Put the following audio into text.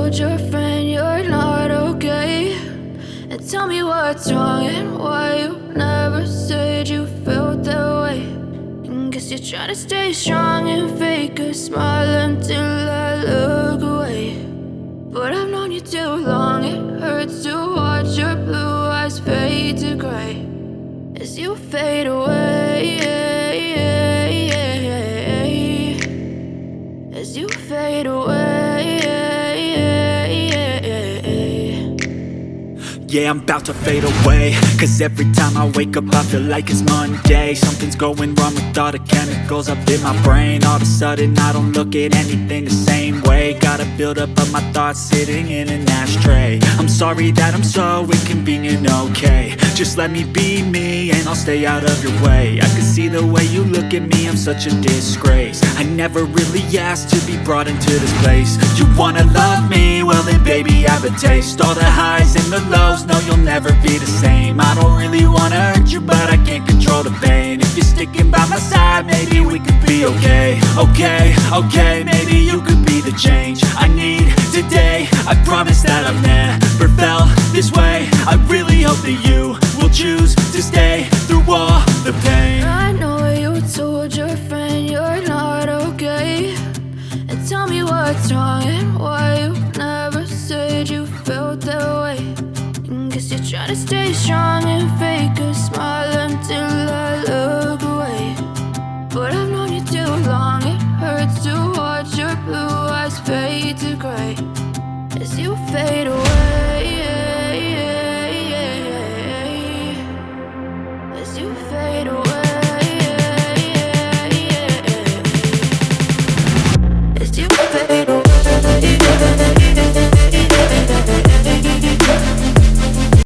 told your friend you're not okay? And tell me what's wrong and why you never said you felt that way. And guess you're trying to stay strong and fake a smile until I look away. But I've known you too long, it hurts to watch your blue eyes fade to gray as you fade away, as you fade away. Yeah, I'm about to fade away, cause every time I wake up I feel like it's Monday. Something's going wrong with all the chemicals up in my brain. All of a sudden I don't look at anything the same way. Gotta build up of my thoughts sitting in an ashtray. I'm sorry that I'm so inconvenient, okay? Just let me be me and I'll stay out of your way. I can see the way you look at me, I'm such a disgrace. I never really asked to be brought into this place. You wanna love me? Well then baby I have a taste. All the highs and the lows, no you'll never be the same. I don't really wanna hurt you but I can't control the pain. If you're sticking by my side maybe we could be okay. Okay, maybe you could be the change I need today. I promise that I've never felt this way. I really hope that you will choose to stay through all the pain. I know you told your friend you're not okay. And tell me what's wrong and why you never said you felt that way. And guess you're trying to stay strong and fake a smile until I look away. But I've known you too long, it hurts to watch your blue eyes fade to gray as you fade away.